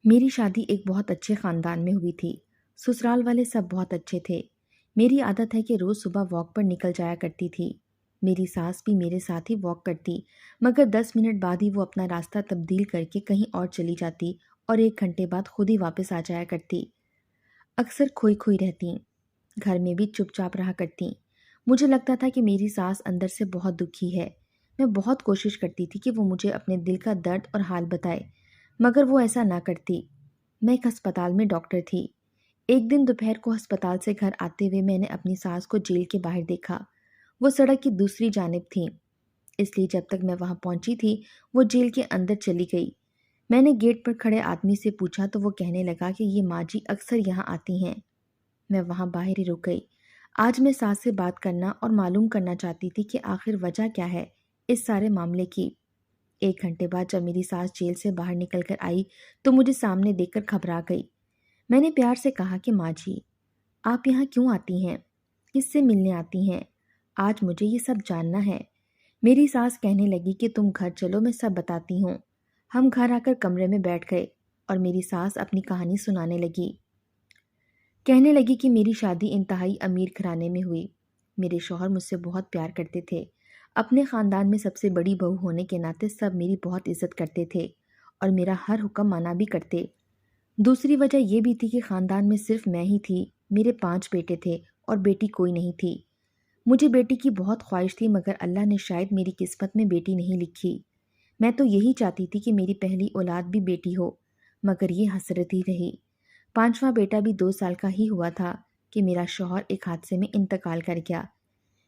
میری شادی ایک بہت اچھے خاندان میں ہوئی تھی۔ سسرال والے سب بہت اچھے تھے۔ میری عادت ہے کہ روز صبح واک پر نکل جایا کرتی تھی۔ میری ساس بھی میرے ساتھ ہی واک کرتی، مگر 10 منٹ بعد ہی وہ اپنا راستہ تبدیل کر کے کہیں اور چلی جاتی اور 1 گھنٹے بعد خود ہی واپس آ جایا کرتی۔ اکثر کھوئی کھوئی رہتی، گھر میں بھی چپ چاپ رہا کرتی۔ مجھے لگتا تھا کہ میری ساس اندر سے بہت دکھی ہے۔ میں بہت کوشش کرتی تھی کہ وہ مجھے اپنے دل کا درد اور حال بتائے، مگر وہ ایسا نہ کرتی۔ میں ایک ہسپتال میں ڈاکٹر تھی۔ ایک دن دوپہر کو ہسپتال سے گھر آتے ہوئے میں نے اپنی ساس کو جیل کے باہر دیکھا۔ وہ سڑک کی دوسری جانب تھیں، اس لیے جب تک میں وہاں پہنچی تھی وہ جیل کے اندر چلی گئی۔ میں نے گیٹ پر کھڑے آدمی سے پوچھا تو وہ کہنے لگا کہ یہ ماں جی اکثر یہاں آتی ہیں۔ میں وہاں باہر ہی رک گئی۔ آج میں ساس سے بات کرنا اور معلوم کرنا چاہتی تھی کہ آخر وجہ کیا ہے اس سارے معاملے کی۔ 1 گھنٹے بعد جب میری ساس جیل سے باہر نکل کر آئی تو مجھے سامنے دیکھ کر گھبرا گئی۔ میں نے پیار سے کہا کہ ماں جی، آپ یہاں کیوں آتی ہیں؟ کس سے ملنے آتی ہیں؟ آج مجھے یہ سب جاننا ہے۔ میری ساس کہنے لگی کہ تم گھر چلو، میں سب بتاتی ہوں۔ ہم گھر آ کر کمرے میں بیٹھ گئے اور میری ساس اپنی کہانی سنانے لگی۔ کہنے لگی کہ میری شادی انتہائی امیر گھرانے میں ہوئی۔ میرے شوہر مجھ سے بہت پیار کرتے تھے۔ اپنے خاندان میں سب سے بڑی بہو ہونے کے ناطے سب میری بہت عزت کرتے تھے اور میرا ہر حکم مانا بھی کرتے۔ دوسری وجہ یہ بھی تھی کہ خاندان میں صرف میں ہی تھی۔ میرے 5 بیٹے تھے اور بیٹی کوئی نہیں تھی۔ مجھے بیٹی کی بہت خواہش تھی، مگر اللہ نے شاید میری قسمت میں بیٹی نہیں لکھی۔ میں تو یہی چاہتی تھی کہ میری پہلی اولاد بھی بیٹی ہو، مگر یہ حسرت ہی رہی۔ 5واں بیٹا بھی 2 سال کا ہی ہوا تھا کہ میرا شوہر ایک حادثے میں انتقال کر گیا۔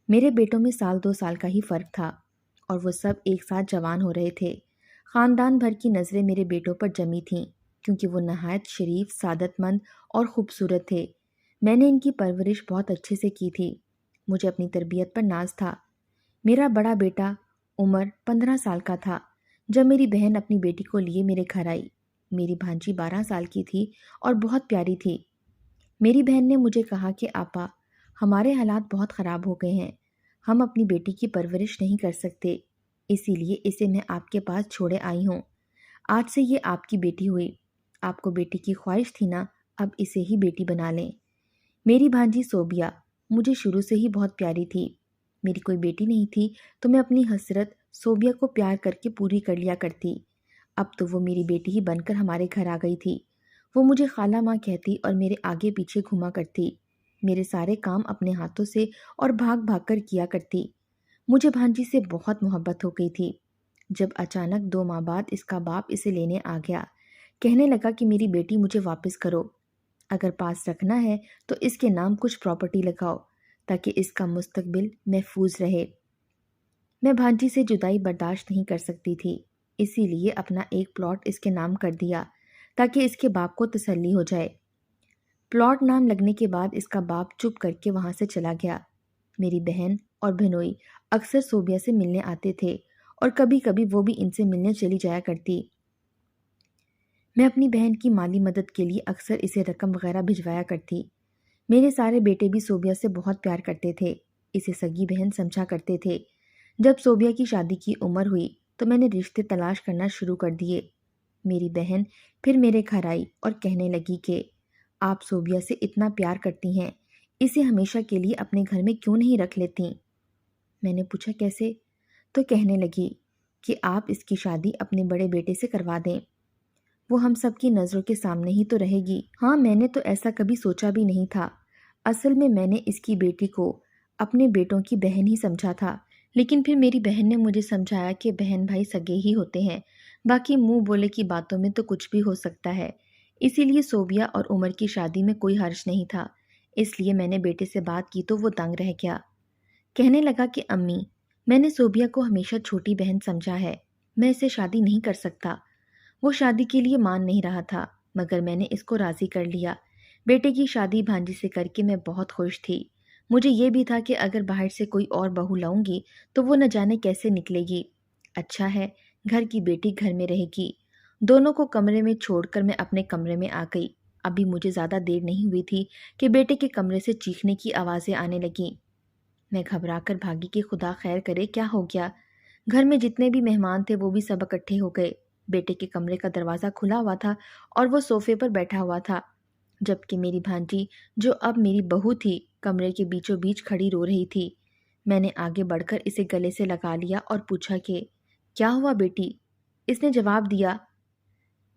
میرے بیٹوں میں 1-2 سال کا ہی فرق تھا اور وہ سب ایک ساتھ جوان ہو رہے تھے۔ خاندان بھر کی نظریں میرے بیٹوں پر جمی تھیں کیونکہ وہ نہایت شریف، سعادت مند اور خوبصورت تھے۔ میں نے ان کی پرورش بہت اچھے سے کی تھی۔ مجھے اپنی تربیت پر ناز تھا۔ میرا بڑا بیٹا عمر 15 سال کا تھا جب میری بہن اپنی بیٹی کو لیے میرے گھر آئی۔ میری بھانجی 12 سال کی تھی اور بہت پیاری تھی۔ میری بہن نے مجھے کہا کہ آپا، ہمارے حالات بہت خراب ہو گئے ہیں، ہم اپنی بیٹی کی پرورش نہیں کر سکتے، اسی لیے اسے میں آپ کے پاس چھوڑے آئی ہوں۔ آج سے یہ آپ کی بیٹی ہوئی۔ آپ کو بیٹی کی خواہش تھی نا، اب اسے ہی بیٹی بنا لیں۔ میری بھانجی صوبیہ مجھے شروع سے ہی بہت پیاری تھی۔ میری کوئی بیٹی نہیں تھی تو میں اپنی حسرت صوبیہ کو پیار کر کے پوری کر لیا کرتی۔ اب تو وہ میری بیٹی ہی بن کر ہمارے گھر آ گئی تھی۔ وہ مجھے خالہ ماں کہتی اور میرے آگے پیچھے گھوما کرتی۔ میرے سارے کام اپنے ہاتھوں سے اور بھاگ بھاگ کر کیا کرتی۔ مجھے بھانجی سے بہت محبت ہو گئی تھی۔ جب اچانک 2 ماہ بعد اس کا باپ اسے لینے آ گیا، کہنے لگا کہ میری بیٹی مجھے واپس کرو، اگر پاس رکھنا ہے تو اس کے نام کچھ پراپرٹی لگاؤ تاکہ اس کا مستقبل محفوظ رہے۔ میں بھانجی سے جدائی برداشت نہیں کر سکتی تھی، اسی لیے اپنا ایک پلاٹ اس کے نام کر دیا تاکہ اس کے باپ کو تسلی ہو جائے۔ پلاٹ نام لگنے کے بعد اس کا باپ چپ کر کے وہاں سے چلا گیا۔ میری بہن اور بہنوئی اکثر صوبیہ سے ملنے آتے تھے اور کبھی کبھی وہ بھی ان سے ملنے چلی جایا کرتی۔ میں اپنی بہن کی مالی مدد کے لیے اکثر اسے رقم وغیرہ بھجوایا کرتی۔ میرے سارے بیٹے بھی صوبیہ سے بہت پیار کرتے تھے، اسے سگی بہن سمجھا کرتے تھے۔ جب صوبیہ کی شادی کی عمر ہوئی تو میں نے رشتے تلاش کرنا شروع کر دیے۔ میری بہن پھر میرے گھر آئی اور کہنے لگی کہ آپ صوبیہ سے اتنا پیار کرتی ہیں، اسے ہمیشہ کے لیے اپنے گھر میں کیوں نہیں رکھ لیتی؟ میں نے پوچھا کیسے؟ تو کہنے لگی کہ آپ اس کی شادی اپنے بڑے بیٹے سے کروا دیں، وہ ہم سب کی نظروں کے سامنے ہی تو رہے گی۔ ہاں، میں نے تو ایسا کبھی سوچا بھی نہیں تھا۔ اصل میں نے اس کی بیٹی کو اپنے بیٹوں کی بہن ہی سمجھا تھا، لیکن پھر میری بہن نے مجھے سمجھایا کہ بہن بھائی سگے ہی ہوتے ہیں، باقی منہ بولے کی باتوں میں تو کچھ بھی ہو سکتا ہے۔ اسی لیے صوبیہ اور عمر کی شادی میں کوئی حرج نہیں تھا۔ اس لیے میں نے بیٹے سے بات کی تو وہ دنگ رہ گیا۔ کہنے لگا کہ امی، میں نے صوبیہ کو ہمیشہ چھوٹی بہن سمجھا ہے، میں اسے شادی نہیں کر سکتا۔ وہ شادی کے لیے مان نہیں رہا تھا، مگر میں نے اس کو راضی کر لیا۔ بیٹے کی شادی بھانجی سے کر کے میں بہت خوش تھی۔ مجھے یہ بھی تھا کہ اگر باہر سے کوئی اور بہو لاؤں گی تو وہ نہ جانے کیسے نکلے گی۔ اچھا ہے، گھر کی بیٹی گھر میں رہے گی۔ دونوں کو کمرے میں چھوڑ کر میں اپنے کمرے میں آ گئی۔ ابھی مجھے زیادہ دیر نہیں ہوئی تھی کہ بیٹے کے کمرے سے چیخنے کی آوازیں آنے لگیں۔ میں گھبرا کر بھاگی کہ خدا خیر کرے، کیا ہو گیا؟ گھر میں جتنے بھی مہمان تھے وہ بھی سب اکٹھے ہو گئے۔ بیٹے کے کمرے کا دروازہ کھلا ہوا تھا اور وہ صوفے پر بیٹھا ہوا تھا، جبکہ میری بھانجی جو اب میری بہو تھی کمرے کے بیچوں بیچ کھڑی رو رہی تھی۔ میں نے آگے بڑھ کر اسے گلے سے لگا لیا اور پوچھا کہ کیا ہوا بیٹی؟ اس نے جواب دیا۔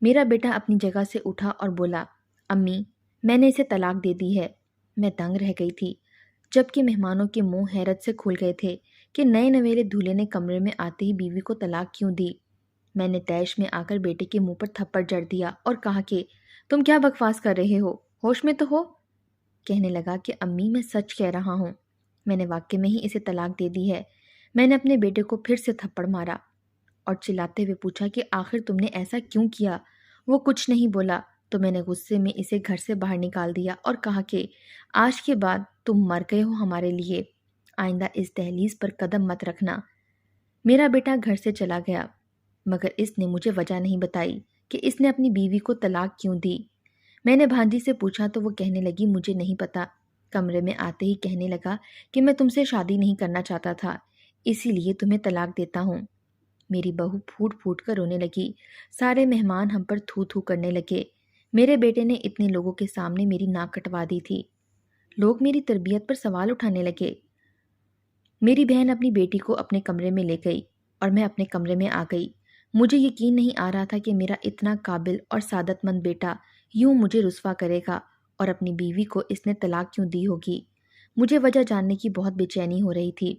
میرا بیٹا اپنی جگہ سے اٹھا اور بولا، امی میں نے اسے طلاق دے دی ہے۔ میں دنگ رہ گئی تھی، جبکہ مہمانوں کے منہ حیرت سے کھل گئے تھے کہ نئے نویلے دولہے نے کمرے میں آتے ہی بیوی کو طلاق کیوں دی۔ میں نے تیش میں آ کر بیٹے کے منہ پر تھپڑ جڑ دیا اور کہا کہ تم کیا بکواس کر رہے ہو، ہوش میں تو ہو؟ کہنے لگا کہ امی میں سچ کہہ رہا ہوں، میں نے واقعی میں ہی اسے طلاق دے دی ہے۔ میں نے اپنے بیٹے کو پھر سے تھپڑ مارا اور چلاتے ہوئے پوچھا کہ آخر تم نے ایسا کیوں کیا؟ وہ کچھ نہیں بولا تو میں نے غصے میں اسے گھر سے باہر نکال دیا اور کہا کہ آج کے بعد تم مر گئے ہو ہمارے لیے، آئندہ اس دہلیز پر قدم مت رکھنا۔ میرا بیٹا گھر سے چلا گیا، مگر اس نے مجھے وجہ نہیں بتائی کہ اس نے اپنی بیوی کو طلاق کیوں دی۔ میں نے بھانجی سے پوچھا تو وہ کہنے لگی مجھے نہیں پتا، کمرے میں آتے ہی کہنے لگا کہ میں تم سے شادی نہیں کرنا چاہتا تھا، اسی لیے تمہیں طلاق دیتا ہوں۔ میری بہو پھوٹ پھوٹ کر رونے لگی، سارے مہمان ہم پر تھو تھو کرنے لگے۔ میرے بیٹے نے اتنے لوگوں کے سامنے میری ناک کٹوا دی تھی۔ لوگ میری تربیت پر سوال اٹھانے لگے۔ میری بہن اپنی بیٹی کو اپنے کمرے میں لے گئی اور میں اپنے کمرے میں آ گئی۔ مجھے یقین نہیں آ رہا تھا کہ میرا اتنا قابل اور سعادت مند بیٹا یوں مجھے رسوا کرے گا اور اپنی بیوی کو اس نے طلاق کیوں دی ہوگی۔ مجھے وجہ جاننے کی بہت بے چینی ہو رہی تھی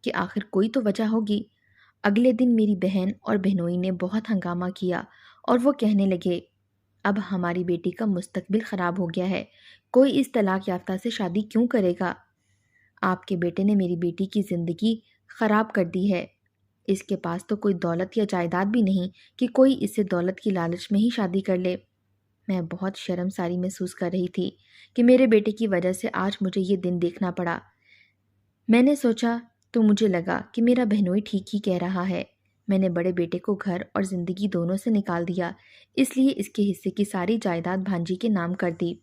کہ آخر کوئی تو وجہ ہوگی۔ اگلے دن میری بہن اور بہنوئی نے بہت ہنگامہ کیا اور وہ کہنے لگے اب ہماری بیٹی کا مستقبل خراب ہو گیا ہے، کوئی اس طلاق یافتہ سے شادی کیوں کرے گا؟ آپ کے بیٹے نے میری بیٹی کی زندگی خراب کر دی ہے، اس کے پاس تو کوئی دولت یا جائیداد بھی نہیں کہ کوئی اس سے دولت کی لالچ میں ہی شادی کر لے۔ میں بہت شرمساری محسوس کر رہی تھی کہ میرے بیٹے کی وجہ سے آج مجھے یہ دن دیکھنا پڑا۔ میں نے سوچا تو مجھے لگا کہ میرا بہنوئی ٹھیک ہی کہہ رہا ہے۔ میں نے بڑے بیٹے کو گھر اور زندگی دونوں سے نکال دیا، اس لیے اس کے حصے کی ساری جائیداد بھانجی کے نام کر دی۔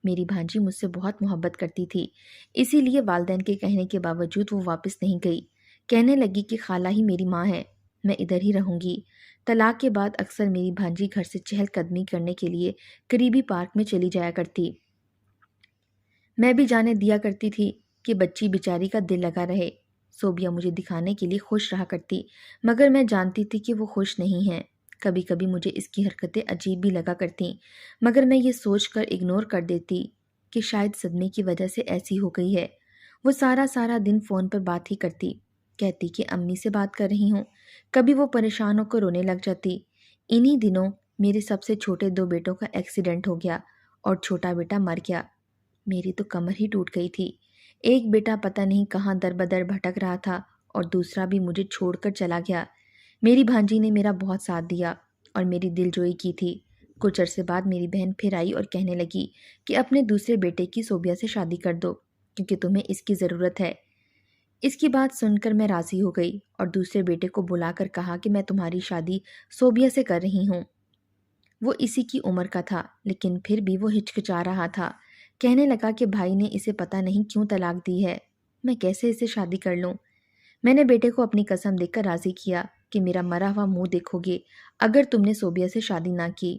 میری بھانجی مجھ سے بہت محبت کرتی تھی، اسی لیے والدین کے کہنے کے باوجود وہ واپس نہیں گئی۔ کہنے لگی کہ خالہ ہی میری ماں ہے، میں ادھر ہی رہوں گی۔ طلاق کے بعد اکثر میری بھانجی گھر سے چہل قدمی کرنے کے لیے قریبی پارک میں چلی جایا کرتی۔ میں بھی جانے دیا کرتی تھی کہ بچی بیچاری کا دل لگا رہے۔ صوبیہ مجھے دکھانے کے لیے خوش رہا کرتی، مگر میں جانتی تھی کہ وہ خوش نہیں ہے۔ کبھی کبھی مجھے اس کی حرکتیں عجیب بھی لگا کرتیں، مگر میں یہ سوچ کر اگنور کر دیتی کہ شاید صدمے کی وجہ سے ایسی ہو گئی ہے۔ وہ سارا دن فون پر بات ہی کرتی، کہتی کہ امی سے بات کر رہی ہوں۔ کبھی وہ پریشان ہو کر رونے لگ جاتی۔ انہی دنوں میرے سب سے چھوٹے 2 بیٹوں کا ایکسیڈنٹ ہو گیا اور چھوٹا بیٹا مر گیا۔ میری تو کمر ہی ٹوٹ گئی تھی۔ ایک بیٹا پتہ نہیں کہاں در بدر بھٹک رہا تھا اور دوسرا بھی مجھے چھوڑ کر چلا گیا۔ میری بھانجی نے میرا بہت ساتھ دیا اور میری دل جوئی کی تھی۔ کچھ عرصے بعد میری بہن پھر آئی اور کہنے لگی کہ اپنے دوسرے بیٹے کی صوبیہ سے شادی کر دو کیونکہ تمہیں اس کی ضرورت ہے۔ اس کی بات سن کر میں راضی ہو گئی اور دوسرے بیٹے کو بلا کر کہا کہ میں تمہاری شادی صوبیہ سے کر رہی ہوں۔ وہ اسی کی عمر کا تھا لیکن پھر بھی وہ ہچکچا رہا تھا۔ کہنے لگا کہ بھائی نے اسے پتہ نہیں کیوں طلاق دی ہے، میں کیسے اسے شادی کر لوں؟ میں نے بیٹے کو اپنی قسم دے کر راضی کیا کہ میرا مرا ہوا منہ دیکھو گے اگر تم نے صوبیہ سے شادی نہ کی۔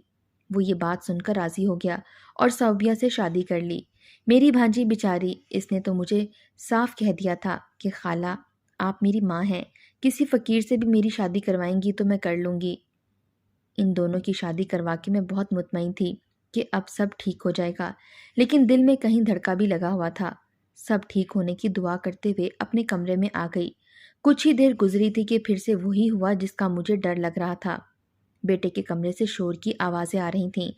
وہ یہ بات سن کر راضی ہو گیا اور صوبیہ سے شادی کر لی۔ میری بھانجی بیچاری، اس نے تو مجھے صاف کہہ دیا تھا کہ خالہ آپ میری ماں ہیں، کسی فقیر سے بھی میری شادی کروائیں گی تو میں کر لوں گی۔ ان دونوں کی شادی کروا کے میں بہت مطمئن تھی کہ اب سب ٹھیک ہو جائے گا، لیکن دل میں کہیں دھڑکا بھی لگا ہوا تھا۔ سب ٹھیک ہونے کی دعا کرتے ہوئے اپنے کمرے میں آ گئی۔ کچھ ہی دیر گزری تھی کہ پھر سے وہی ہوا جس کا مجھے ڈر لگ رہا تھا۔ بیٹے کے کمرے سے شور کی آوازیں آ رہی تھیں۔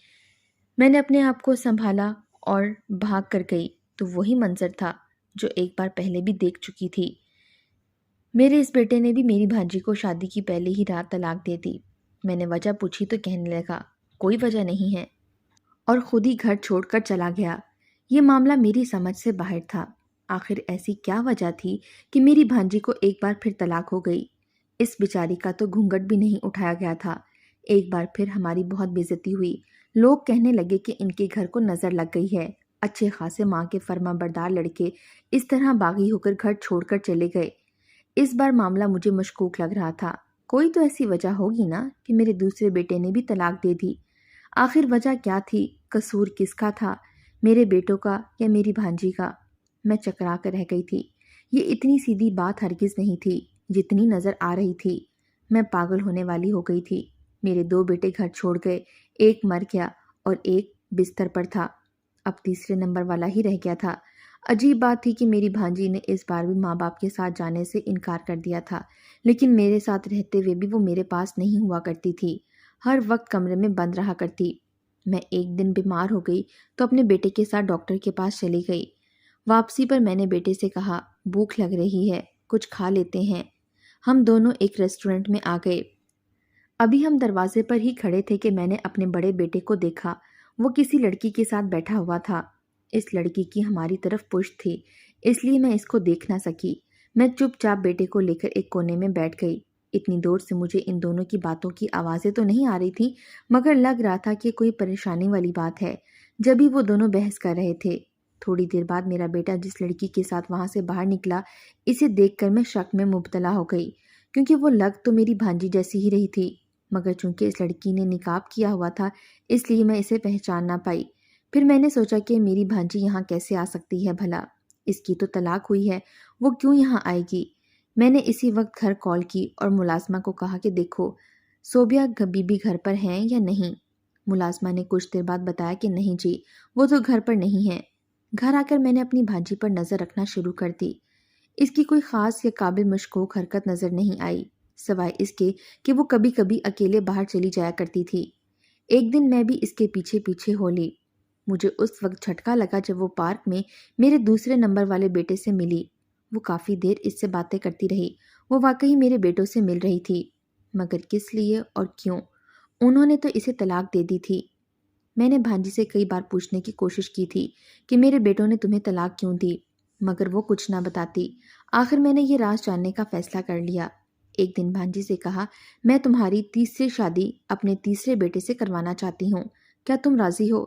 میں نے اپنے آپ کو سنبھالا اور بھاگ کر گئی تو وہی منظر تھا جو ایک بار پہلے بھی دیکھ چکی تھی۔ میرے اس بیٹے نے بھی میری بھانجی کو شادی کی پہلے ہی رات طلاق دے دی۔ میں نے وجہ پوچھی تو کہنے لگا کوئی وجہ نہیں ہے اور خود ہی گھر چھوڑ کر چلا گیا۔ یہ معاملہ میری سمجھ سے باہر تھا۔ آخر ایسی کیا وجہ تھی کہ میری بھانجی کو ایک بار پھر طلاق ہو گئی؟ اس بیچاری کا تو گھونگھٹ بھی نہیں اٹھایا گیا تھا۔ ایک بار پھر ہماری بہت بے عزتی ہوئی۔ لوگ کہنے لگے کہ ان کے گھر کو نظر لگ گئی ہے۔ اچھے خاصے ماں کے فرما بردار لڑکے اس طرح باغی ہو کر گھر چھوڑ کر چلے گئے۔ اس بار معاملہ مجھے مشکوک لگ رہا تھا۔ کوئی تو ایسی وجہ ہوگی نا کہ میرے دوسرے بیٹے نے بھی طلاق دے دی۔ آخر وجہ کیا تھی؟ قصور کس کا تھا؟ میرے بیٹوں کا یا میری بھانجی کا؟ میں چکرا کر رہ گئی تھی۔ یہ اتنی سیدھی بات ہرگز نہیں تھی جتنی نظر آ رہی تھی۔ میں پاگل ہونے والی ہو گئی تھی۔ میرے 2 بیٹے گھر چھوڑ گئے، ایک مر گیا اور ایک بستر پر تھا، اب تیسرے نمبر والا ہی رہ گیا تھا۔ عجیب بات تھی کہ میری بھانجی نے اس بار بھی ماں باپ کے ساتھ جانے سے انکار کر دیا تھا، لیکن میرے ساتھ رہتے ہوئے بھی وہ میرے پاس نہیں ہوا کرتی تھی، ہر وقت کمرے میں بند رہا کرتی۔ میں ایک دن بیمار ہو گئی تو اپنے بیٹے کے ساتھ ڈاکٹر کے پاس چلی گئی۔ واپسی پر میں نے بیٹے سے کہا، بھوک لگ رہی ہے، کچھ کھا لیتے ہیں۔ ہم دونوں ایک ریسٹورنٹ میں آ گئے۔ ابھی ہم دروازے پر ہی کھڑے تھے کہ میں نے اپنے بڑے بیٹے کو دیکھا، وہ کسی لڑکی کے ساتھ بیٹھا ہوا تھا۔ اس لڑکی کی ہماری طرف پشت تھی، اس لیے میں اس کو دیکھ نہ سکی۔ میں چپ چاپ بیٹے کو لے کر ایک کونے میں بیٹھ گئی۔ اتنی دور سے مجھے ان دونوں کی باتوں کی آوازیں تو نہیں آ رہی تھیں، مگر لگ رہا تھا کہ کوئی پریشانی والی بات ہے، جبھی وہ دونوں بحث کر رہے تھے۔ تھوڑی دیر بعد میرا بیٹا جس لڑکی کے ساتھ وہاں سے باہر نکلا، اسے دیکھ کر میں شک میں مبتلا ہو گئی، کیونکہ وہ لگ تو میری بھانجی جیسی ہی رہی تھی، مگر چونکہ اس لڑکی نے نقاب کیا ہوا تھا اس لیے میں اسے پہچان نہ پائی۔ پھر میں نے سوچا کہ میری بھانجی یہاں کیسے آ سکتی ہے بھلا؟ اس کی تو طلاق ہوئی ہے، وہ کیوں یہاں آئے گی؟ میں نے اسی وقت گھر کال کی اور ملازمہ کو کہا کہ دیکھو صوبیہ بی بی گھر پر ہیں یا نہیں۔ ملازمہ نے کچھ دیر بعد بتایا کہ نہیں جی، وہ تو گھر پر نہیں ہیں۔ گھر آ کر میں نے اپنی بھانجی پر نظر رکھنا شروع کر دی۔ اس کی کوئی خاص یا قابل مشکوک حرکت نظر نہیں آئی، سوائے اس کے کہ وہ کبھی کبھی اکیلے باہر چلی جایا کرتی تھی۔ ایک دن میں بھی اس کے پیچھے پیچھے ہو لی۔ مجھے اس وقت جھٹکا لگا جب وہ پارک میں میرے دوسرے نمبر والے بیٹے سے ملی۔ وہ کافی دیر اس سے باتیں کرتی رہی۔ وہ واقعی میرے بیٹوں سے مل رہی تھی، مگر کس لیے اور کیوں؟ انہوں نے تو اسے طلاق دے دی تھی۔ میں نے بھانجی سے کئی بار پوچھنے کی کوشش کی تھی کہ میرے بیٹوں نے تمہیں طلاق کیوں دی، مگر وہ کچھ نہ بتاتی۔ آخر میں نے یہ راز جاننے کا فیصلہ کر لیا۔ ایک دن بھانجی سے کہا، میں تمہاری تیسری شادی اپنے تیسرے بیٹے سے کروانا چاہتی ہوں، کیا تم راضی ہو؟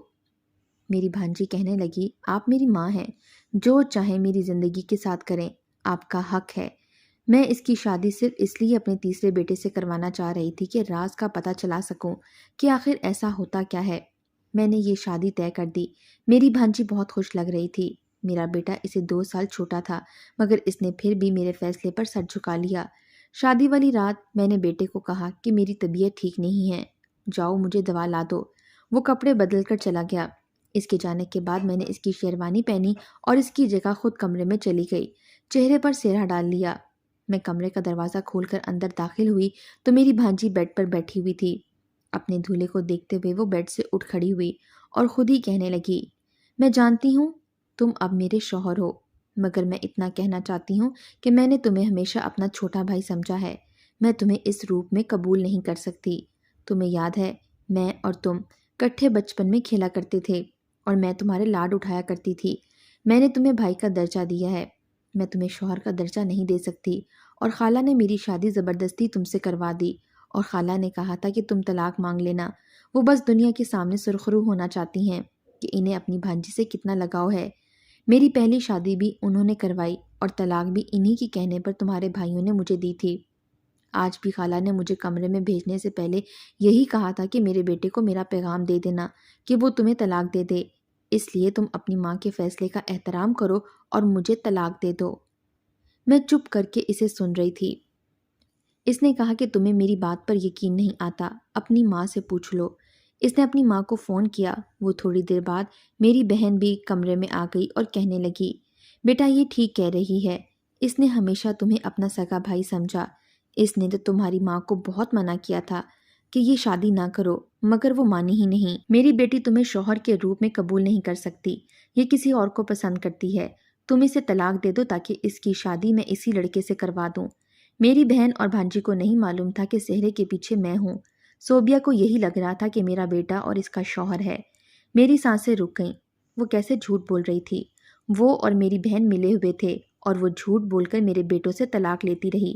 میری بھانجی کہنے لگی، آپ میری ماں ہیں، جو چاہیں میری زندگی کے ساتھ کریں، آپ کا حق ہے۔ میں اس کی شادی صرف اس لیے اپنے تیسرے بیٹے سے کروانا چاہ رہی تھی کہ راز کا پتہ چلا سکوں کہ آخر ایسا ہوتا کیا ہے۔ میں نے یہ شادی طے کر دی۔ میری بھانجی بہت خوش لگ رہی تھی۔ میرا بیٹا اسے 2 سال چھوٹا تھا، مگر اس نے پھر بھی میرے فیصلے پر سر جھکا لیا۔ شادی والی رات میں نے بیٹے کو کہا کہ میری طبیعت ٹھیک نہیں ہے، جاؤ مجھے دوا لا دو۔ وہ کپڑے بدل کر چلا گیا۔ اس کے جانے کے بعد میں نے اس کی شیروانی پہنی اور اس کی جگہ خود کمرے میں چلی گئی، چہرے پر سیرا ڈال لیا۔ میں کمرے کا دروازہ کھول کر اندر داخل ہوئی تو میری بھانجی بیڈ پر بیٹھی ہوئی تھی۔ اپنے دولہے کو دیکھتے ہوئے وہ بیڈ سے اٹھ کھڑی ہوئی اور خود ہی کہنے لگی، میں جانتی ہوں تم اب میرے شوہر ہو، مگر میں اتنا کہنا چاہتی ہوں کہ میں نے تمہیں ہمیشہ اپنا چھوٹا بھائی سمجھا ہے۔ میں تمہیں اس روپ میں قبول نہیں کر سکتی۔ تمہیں یاد ہے میں اور تم کٹھے بچپن میں کھیلا کرتے تھے اور میں تمہارے لاڈ اٹھایا کرتی تھی۔ میں نے تمہیں بھائی کا درجہ دیا ہے، میں تمہیں شوہر کا درجہ نہیں دے سکتی۔ اور خالہ نے میری شادی زبردستی تم سے کروا دی، اور خالہ نے کہا تھا کہ تم طلاق مانگ لینا۔ وہ بس دنیا کے سامنے سرخرو ہونا چاہتی ہیں کہ انہیں اپنی بھانجی سے کتنا لگاؤ ہے۔ میری پہلی شادی بھی انہوں نے کروائی اور طلاق بھی انہی کی کہنے پر تمہارے بھائیوں نے مجھے دی تھی۔ آج بھی خالہ نے مجھے کمرے میں بھیجنے سے پہلے یہی کہا تھا کہ میرے بیٹے کو میرا پیغام دے دینا کہ وہ تمہیں طلاق دے دے، اس لیے تم اپنی ماں کے فیصلے کا احترام کرو اور مجھے طلاق دے دو۔ میں چپ کر کے اسے سن رہی تھی۔ اس نے کہا کہ تمہیں میری بات پر یقین نہیں آتا، اپنی ماں سے پوچھ لو۔ اس نے اپنی ماں کو فون کیا۔ وہ تھوڑی دیر بعد میری بہن بھی کمرے میں آ گئی اور کہنے لگی، بیٹا یہ ٹھیک کہہ رہی ہے، اس نے ہمیشہ تمہیں اپنا سگا بھائی سمجھا۔ اس نے تو تمہاری ماں کو بہت منع کیا تھا کہ یہ شادی نہ کرو، مگر وہ مانی ہی نہیں۔ میری بیٹی تمہیں شوہر کے روپ میں قبول نہیں کر سکتی، یہ کسی اور کو پسند کرتی ہے۔ تم اسے طلاق دے دو تاکہ اس کی شادی میں اسی لڑکے سے کروا دوں۔ میری بہن اور بھانجی کو نہیں معلوم تھا کہ سہرے کے پیچھے میں ہوں۔ صوبیہ کو یہی لگ رہا تھا کہ میرا بیٹا اور اس کا شوہر ہے۔ میری سانسیں رک گئیں۔ وہ کیسے جھوٹ بول رہی تھی؟ وہ اور میری بہن ملے ہوئے تھے اور وہ جھوٹ بول کر میرے بیٹوں سے طلاق لیتی رہی۔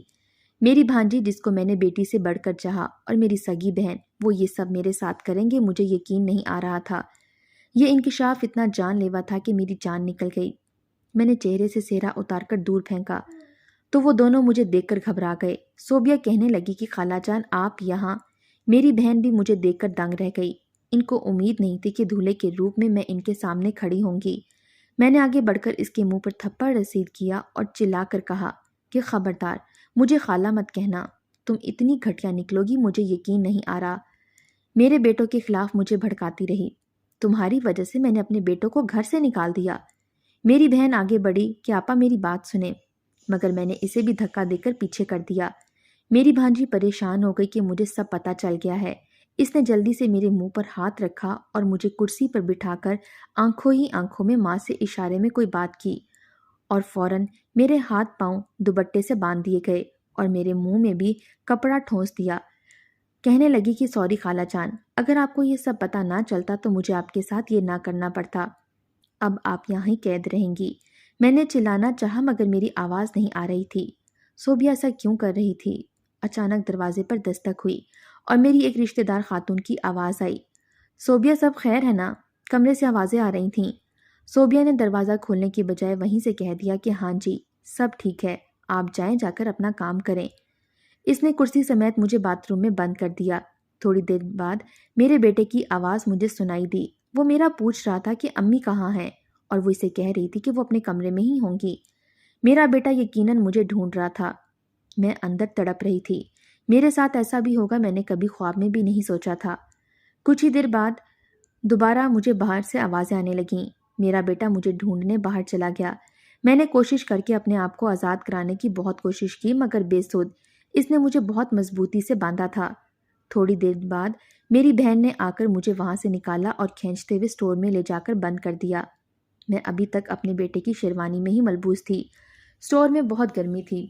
میری بھانجی جس کو میں نے بیٹی سے بڑھ کر چاہا اور میری سگی بہن، وہ یہ سب میرے ساتھ کریں گے، مجھے یقین نہیں آ رہا تھا۔ یہ انکشاف اتنا جان لیوا تھا کہ میری جان نکل گئی۔ میں نے چہرے سے سہرا اتار کر دور پھینکا۔ تو وہ دونوں مجھے دیکھ کر گھبرا گئے۔ صوبیہ کہنے لگی کہ خالہ جان آپ یہاں۔ میری بہن بھی مجھے دیکھ کر دنگ رہ گئی۔ ان کو امید نہیں تھی کہ دولہے کے روپ میں ان کے سامنے کھڑی ہوں گی۔ میں نے آگے بڑھ کر اس کے منہ پر تھپڑ رسید کیا اور چلا کر کہا کہ خبردار، مجھے خالہ مت کہنا، تم اتنی گھٹیا نکلو گی مجھے یقین نہیں آ رہا۔ میرے بیٹوں کے خلاف مجھے بھڑکاتی رہی۔ تمہاری وجہ سے میں نے اپنے بیٹوں کو گھر سے نکال دیا۔ میری بہن آگے بڑھی کہ آپا میری بات سنیں، مگر میں نے اسے بھی دھکا دے کر پیچھے کر دیا۔ میری بھانجی پریشان ہو گئی کہ مجھے سب پتہ چل گیا ہے۔ اس نے جلدی سے میرے منہ پر ہاتھ رکھا اور مجھے کرسی پر بٹھا کر آنکھوں ہی آنکھوں میں ماں سے اشارے میں کوئی بات کی، اور فوراً میرے ہاتھ پاؤں دوپٹے سے باندھ دیے گئے اور میرے منہ میں بھی کپڑا ٹھونس دیا۔ کہنے لگی کہ سوری خالہ جان، اگر آپ کو یہ سب پتہ نہ چلتا تو مجھے آپ کے ساتھ یہ نہ کرنا پڑتا۔ اب آپ یہاں ہی قید رہیں گی۔ میں نے چلانا چاہا مگر میری آواز نہیں آ رہی تھی۔ صوبیہ ایسا کیوں کر رہی تھی؟ اچانک دروازے پر دستک ہوئی اور میری ایک رشتہ دار خاتون کی آواز آئی، صوبیہ سب خیر ہے نا؟ کمرے سے آوازیں آ رہی تھیں۔ صوبیہ نے دروازہ کھولنے کی بجائے وہیں سے کہہ دیا کہ ہاں جی سب ٹھیک ہے، آپ جائیں جا کر اپنا کام کریں۔ اس نے کرسی سمیت مجھے باتھ روم میں بند کر دیا۔ تھوڑی دیر بعد میرے بیٹے کی آواز مجھے سنائی دی۔ وہ میرا پوچھ رہا تھا کہ امی کہاں ہیں، اور وہ اسے کہہ رہی تھی کہ وہ اپنے کمرے میں ہی ہوں گی۔ میرا بیٹا یقیناً مجھے ڈھونڈ رہا تھا۔ میں اندر تڑپ رہی تھی۔ میرے ساتھ ایسا بھی ہوگا میں نے کبھی خواب میں بھی نہیں سوچا تھا۔ کچھ ہی دیر بعد دوبارہ مجھے باہر سے آوازیں آنے لگیں۔ میرا بیٹا مجھے ڈھونڈنے باہر چلا گیا۔ میں نے کوشش کر کے اپنے آپ کو آزاد کرانے کی بہت کوشش کی مگر بے سود۔ اس نے مجھے بہت مضبوطی سے باندھا تھا۔ تھوڑی دیر بعد میری بہن نے آ کر مجھے وہاں سے نکالا اور کھینچتے ہوئے اسٹور میں لے جا کر بند کر دیا۔ میں ابھی تک اپنے بیٹے کی شیروانی میں ہی ملبوس تھی۔ اسٹور میں بہت گرمی تھی۔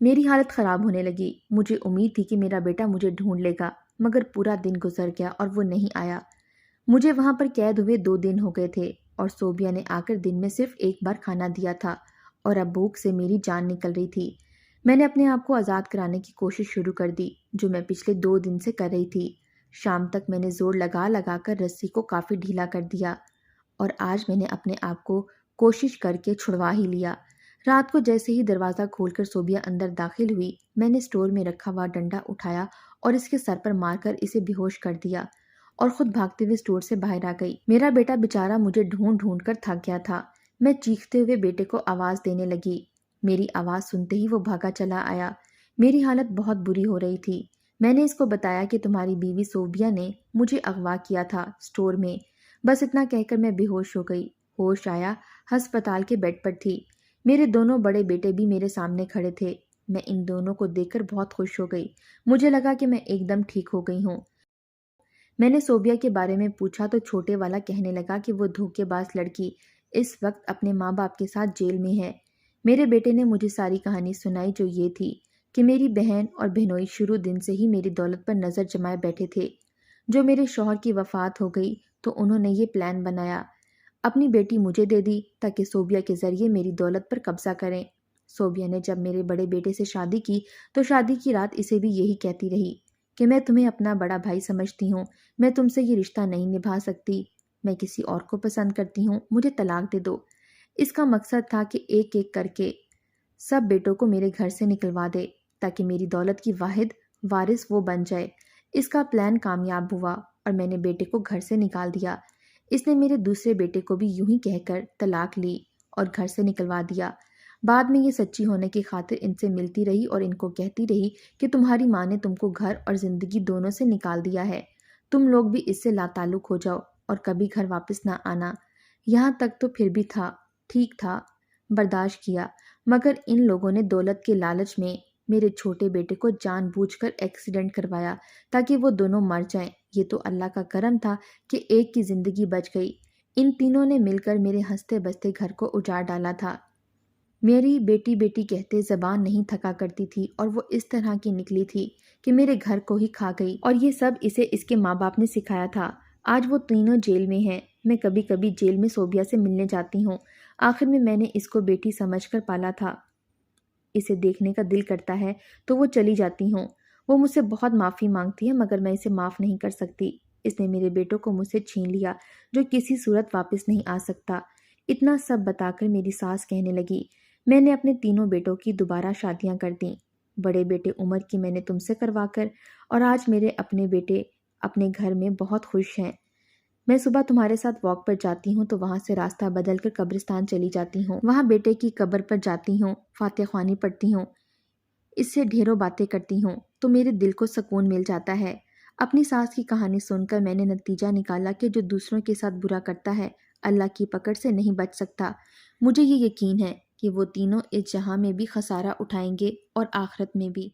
میری حالت خراب ہونے لگی۔ مجھے امید تھی کہ میرا بیٹا مجھے ڈھونڈ لے گا مگر پورا دن گزر گیا اور وہ نہیں آیا۔ مجھے وہاں پر قید ہوئے 2 دن ہو گئے تھے اور صوبیہ نے آ کر دن میں صرف ایک بار کھانا دیا تھا اور اب بھوک سے میری جان نکل رہی تھی۔ میں نے اپنے آپ کو آزاد کرانے کی کوشش شروع کر دی جو میں پچھلے 2 دن سے کر رہی تھی۔ شام تک میں نے زور لگا لگا کر رسی کو کافی ڈھیلا کر دیا اور آج میں نے اپنے آپ کو کوشش کر کے چھڑوا ہی لیا۔ رات کو جیسے ہی دروازہ کھول کر صوبیہ اندر داخل ہوئی، میں نے اسٹور میں رکھا ہوا ڈنڈا اٹھایا اور اس کے سر پر مار کر اسے بے ہوش کر دیا اور خود بھاگتے ہوئے اسٹور سے باہر آ گئی۔ میرا بیٹا بیچارہ مجھے ڈھونڈ ڈھونڈ کر تھک گیا تھا۔ میں چیختے ہوئے بیٹے کو آواز دینے لگی۔ میری آواز سنتے ہی وہ بھاگا چلا آیا۔ میری حالت بہت بری ہو رہی تھی۔ میں نے اس کو بتایا کہ تمہاری بیوی صوبیہ نے مجھے اغوا کیا تھا اسٹور میں۔ بس اتنا کہہ کر میں بے ہوش ہو گئی۔ ہوش آیا، ہسپتال کے بیڈ پر تھی۔ میرے دونوں بڑے بیٹے بھی میرے سامنے کھڑے تھے۔ میں ان دونوں کو دیکھ کر بہت خوش ہو گئی۔ مجھے لگا کہ میں ایک دم ٹھیک ہو گئی ہوں۔ میں نے صوبیہ کے بارے میں پوچھا تو چھوٹے والا کہنے لگا کہ وہ دھوکے باز لڑکی اس وقت اپنے ماں باپ کے ساتھ جیل میں ہے۔ میرے بیٹے نے مجھے ساری کہانی سنائی جو یہ تھی کہ میری بہن اور بہنوئی شروع دن سے ہی میری دولت پر نظر جمائے بیٹھے تھے۔ جو میرے شوہر کی وفات ہو گئی تو انہوں نے یہ پلان بنایا، اپنی بیٹی مجھے دے دی تاکہ صوبیہ کے ذریعے میری دولت پر قبضہ کریں۔ صوبیہ نے جب میرے بڑے بیٹے سے شادی کی تو شادی کی رات اسے بھی یہی کہتی رہی کہ میں تمہیں اپنا بڑا بھائی سمجھتی ہوں، میں تم سے یہ رشتہ نہیں نبھا سکتی، میں کسی اور کو پسند کرتی ہوں، مجھے طلاق دے دو۔ اس کا مقصد تھا کہ ایک ایک کر کے سب بیٹوں کو میرے گھر سے نکلوا دے تاکہ میری دولت کی واحد وارث وہ بن جائے۔ اس کا پلان کامیاب ہوا اور میں نے بیٹے کو گھر سے نکال دیا۔ اس نے میرے دوسرے بیٹے کو بھی یوں ہی کہہ کر طلاق لی اور گھر سے نکلوا دیا۔ بعد میں یہ سچی ہونے کی خاطر ان سے ملتی رہی اور ان کو کہتی رہی کہ تمہاری ماں نے تم کو گھر اور زندگی دونوں سے نکال دیا ہے، تم لوگ بھی اس سے لا تعلق ہو جاؤ اور کبھی گھر واپس نہ آنا۔ یہاں تک تو پھر بھی تھا، ٹھیک تھا، برداشت کیا، مگر ان لوگوں نے دولت کے لالچ میں میرے چھوٹے بیٹے کو جان بوجھ کر ایکسیڈنٹ کروایا تاکہ وہ دونوں مر جائیں۔ یہ تو اللہ کا کرم تھا کہ ایک کی زندگی بچ گئی۔ ان تینوں نے مل کر میرے ہنستے بستے گھر کو اجاڑ ڈالا تھا۔ میری بیٹی بیٹی کہتے زبان نہیں تھکا کرتی تھی اور وہ اس طرح کی نکلی تھی کہ میرے گھر کو ہی کھا گئی، اور یہ سب اسے اس کے ماں باپ نے سکھایا تھا۔ آج وہ تینوں جیل میں ہیں۔ میں کبھی کبھی جیل میں صوبیہ سے ملنے جاتی ہوں۔ آخر میں نے اس کو بیٹی سمجھ کر پالا تھا۔ اسے دیکھنے کا دل کرتا ہے تو وہ چلی جاتی ہوں۔ وہ مجھ سے بہت معافی مانگتی ہے مگر میں اسے معاف نہیں کر سکتی۔ اس نے میرے بیٹوں کو مجھ سے چھین لیا جو کسی صورت واپس نہیں آ سکتا۔ اتنا سب بتا کر میری ساس کہنے لگی، میں نے اپنے تینوں بیٹوں کی دوبارہ شادیاں کر دیں۔ بڑے بیٹے عمر کی میں نے تم سے کروا کر، اور آج میرے اپنے بیٹے اپنے گھر میں بہت خوش ہیں۔ میں صبح تمہارے ساتھ واک پر جاتی ہوں تو وہاں سے راستہ بدل کر قبرستان چلی جاتی ہوں، وہاں بیٹے کی قبر پر جاتی ہوں، فاتح خوانی پڑھتی ہوں، اس سے ڈھیروں باتیں کرتی ہوں تو میرے دل کو سکون مل جاتا ہے۔ اپنی ساس کی کہانی سن کر میں نے نتیجہ نکالا کہ جو دوسروں کے ساتھ برا کرتا ہے اللہ کی پکڑ سے نہیں بچ سکتا۔ مجھے یہ یقین ہے کہ وہ تینوں اس جہاں میں بھی خسارہ اٹھائیں گے اور آخرت میں بھی۔